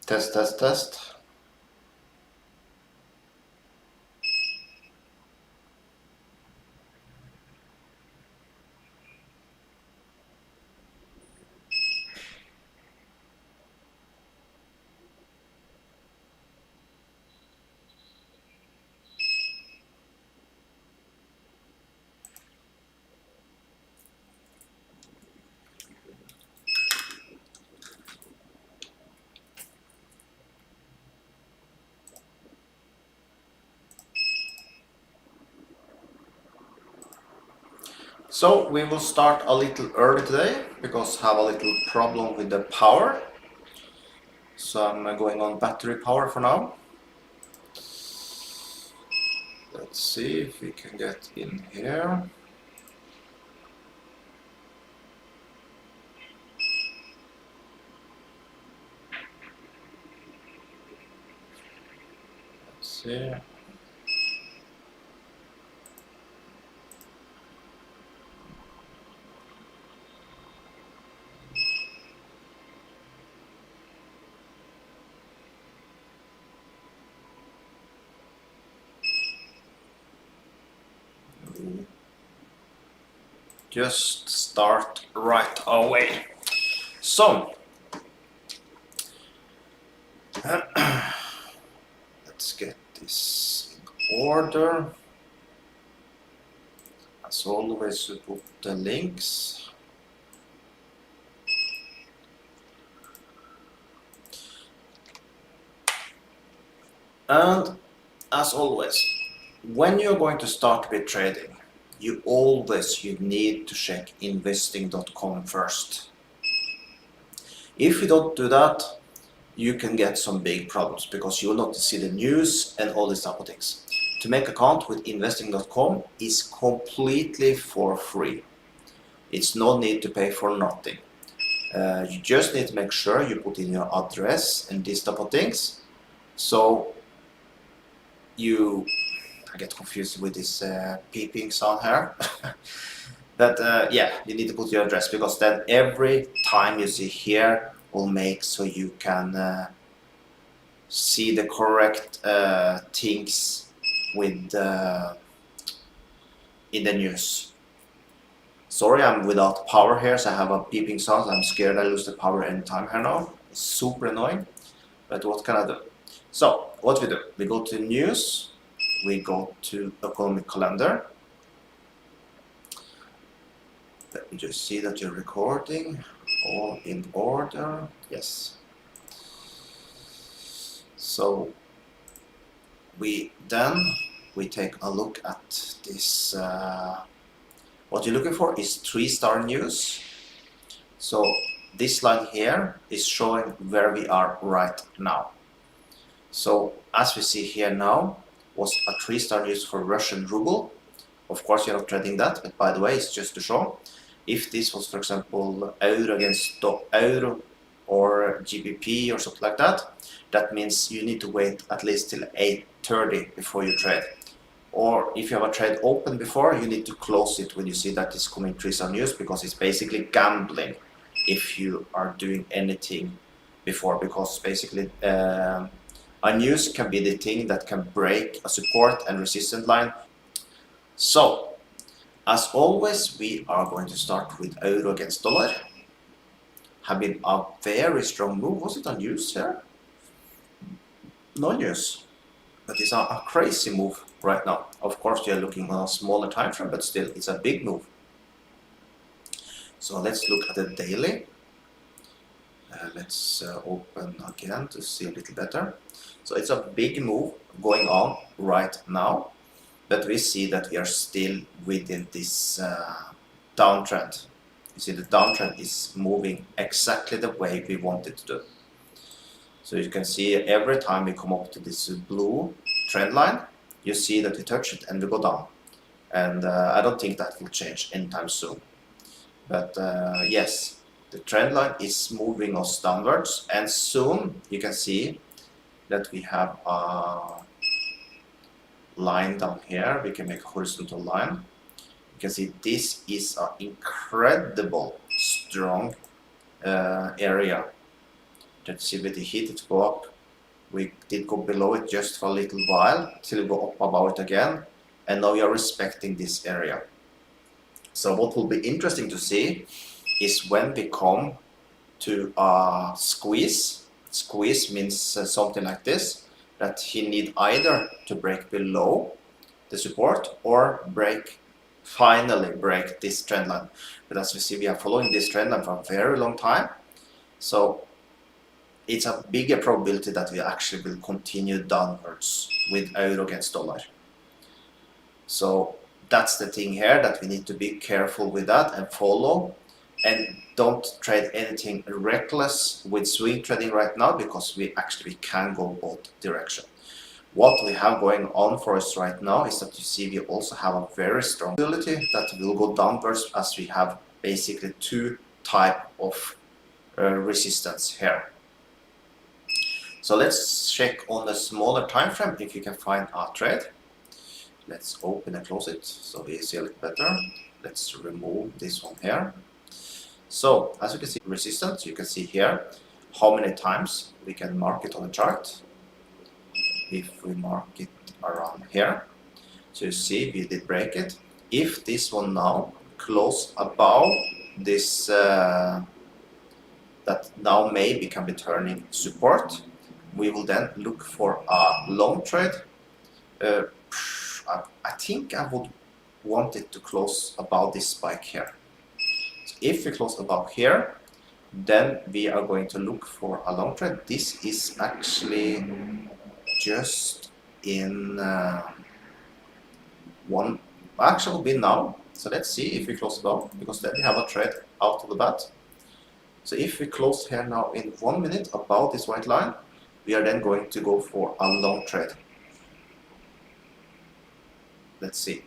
Test, test, test. So we will start a little early today because I have a little problem with the power. So I'm going on battery power for now. Let's see if we can get in here. Let's see. Just start right away. So let's get this in order. As always, we put the links. And as always, when you're going to start with trading, you need to check investing.com first. If you don't do that, you can get some big problems because you will not see the news and all these type of things. To make account with investing.com is completely for free. It's no need to pay for nothing. You just need to make sure you put in your address and these type of things. So I get confused with this beeping sound here. But yeah, you need to put your address because then every time you see here will make so you can see the correct things with in the news. Sorry, I'm without power here, so I have a beeping sound. I'm scared I lose the power anytime here now. It's super annoying, but what can I do? So what we do, we go to news, we go to economic calendar. Let me just see that you're recording, all in order, yes. So we take a look at this, what you're looking for is 3-star news. So this line here is showing where we are right now. So as we see here now was a 3-star news for Russian ruble. Of course you're not trading that, but by the way it's just to show. If this was, for example, euro against euro or GBP or something like that, that means you need to wait at least till 8:30 before you trade. Or if you have a trade open before, you need to close it when you see that it's coming 3-star news, because it's basically gambling if you are doing anything before, because basically a news can be the thing that can break a support and resistance line. So as always, we are going to start with euro against dollar. Have been a very strong move. Was it a news here? No news. But it's a crazy move right now. Of course, you're looking on a smaller time frame, but still, it's a big move. So let's look at the daily. Let's open again to see a little better. So it's a big move going on right now. But we see that we are still within this downtrend. You see the downtrend is moving exactly the way we want it to do. So you can see every time we come up to this blue trend line, you see that we touch it and we go down. And I don't think that will change anytime soon. But yes, the trend line is moving us downwards, and soon you can see that we have a line down here. We can make a horizontal line. You can see this is an incredible strong area Let's see with the heat it go up. We did go below it just for a little while till we go up above it again, and now we are respecting this area. So what will be interesting to see is when we come to a squeeze. Squeeze means something like this, that he need either to break below the support or finally break this trend line. But as we see, we are following this trend line for a very long time, so it's a bigger probability that we actually will continue downwards with euro against dollar. So that's the thing here, that we need to be careful with that and follow, and don't trade anything reckless with swing trading right now, because we actually can go both direction. What we have going on for us right now is that you see we also have a very strong ability that will go downwards, as we have basically two type of resistance here. So let's check on the smaller time frame if you can find a trade. Let's open and close it so we see a little better. Let's remove this one here. So as you can see, resistance, you can see here how many times we can mark it on the chart. If we mark it around here, so you see we did break it. If this one now close above this, that now maybe can be turning support, we will then look for a long trade. I think I would want it to close above this spike here. So if we close above here, then we are going to look for a long trade. This is actually just in one, actually will be now. So let's see if we close above, because then we have a trade out of the bat. So if we close here now in 1 minute above this white line, we are then going to go for a long trade. Let's see.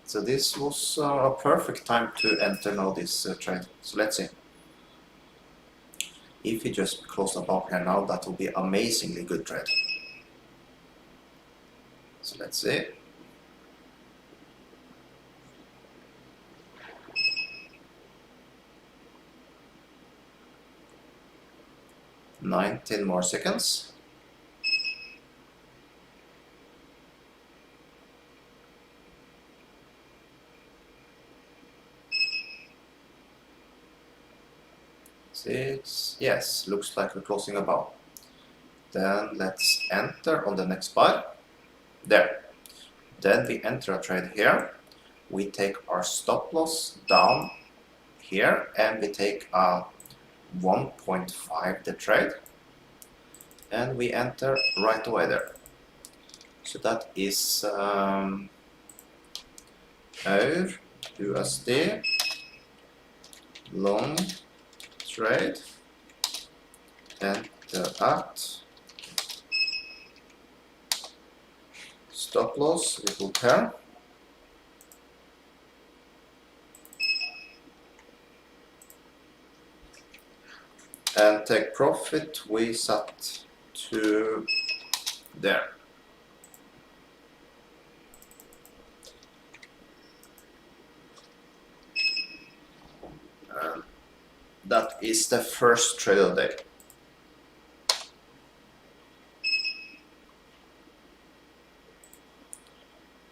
So this was a perfect time to enter now this trade. So let's see. If we just close above here now, that will be amazingly good trade. So let's see. 19 more seconds. Six. Yes, looks like we're closing above. Then let's enter on the next buy. There. Then we enter a trade here. We take our stop loss down here, and we take a 1.5 the trade, and we enter right away there. So that is EUR USD long trade, enter at stop loss we put here. And take profit we set to there. That is the first trade of the day.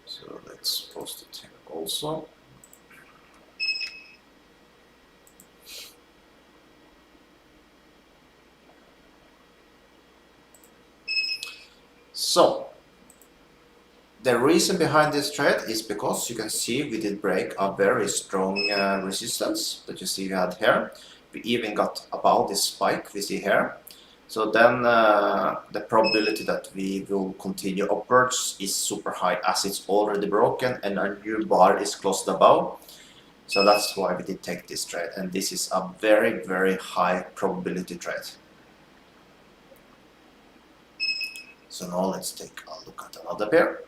So let's post it here also. So the reason behind this trade is because you can see we did break a very strong resistance that you see we had here. We even got above this spike we see here. So then the probability that we will continue upwards is super high, as it's already broken and a new bar is closed above. So that's why we did take this trade, and this is a very, very high probability trade. So now let's take a look at another pair.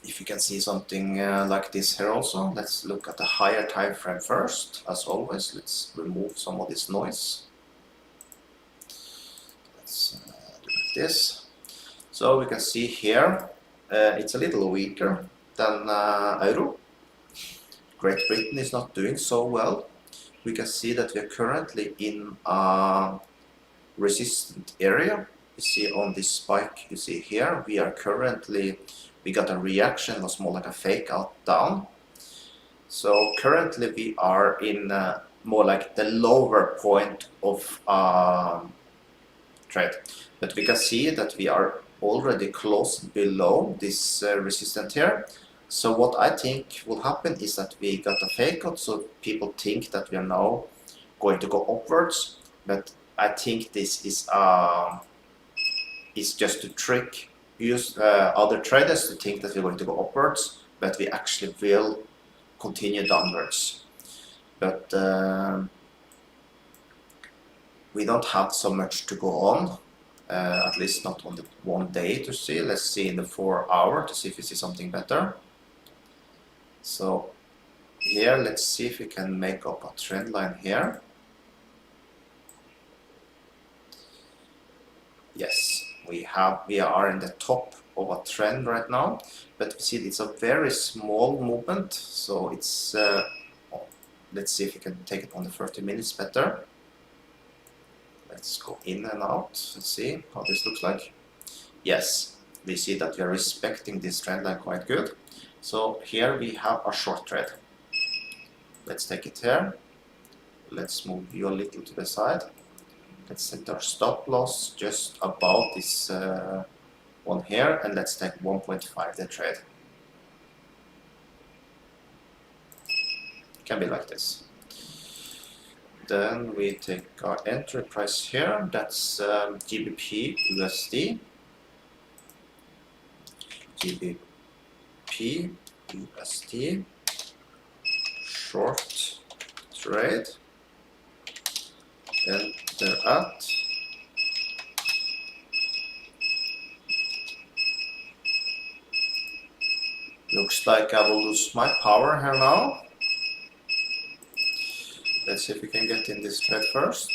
If you can see something like this here also, let's look at the higher time frame first. As always, let's remove some of this noise. Let's do like this. So we can see here, it's a little weaker than euro. Great Britain is not doing so well. We can see that we are currently in a resistant area. You see on this spike, you see here, we are currently, we got a reaction, was more like a fake out down. So currently we are in more like the lower point of trade. But we can see that we are already close below this resistance here. So what I think will happen is that we got a fake out, so people think that we are now going to go upwards. But I think this is just to trick other traders to think that we're going to go upwards, but we actually will continue downwards. But we don't have so much to go on, at least not on the 1 day to see. Let's see in the 4 hour to see if we see something better. So here, let's see if we can make up a trend line here. Yes, we are in the top of a trend right now, but we see it's a very small movement, so it's let's see if we can take it on the 30 minutes better. Let's go in and out. Let's see how this looks like. Yes, we see that we are respecting this trend line quite good. So here we have a short trade. Let's take it here. Let's move you a little to the side. Let's set our stop loss just about this one here, and let's take 1.5 the trade. Can be like this. Then we take our entry price here. That's GBP USD. GBP USD short trade. Enter at looks like I will lose my power here now. Let's see if we can get in this trade first.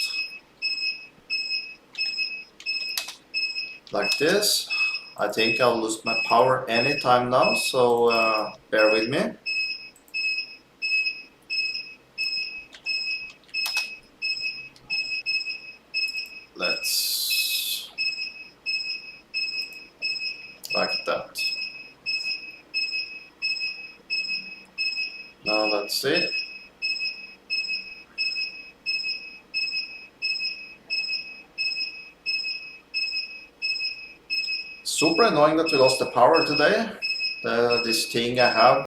Like this. I think I'll lose my power anytime now, so bear with me. Let's like that. Now let's see. Super annoying that we lost the power today. This thing I have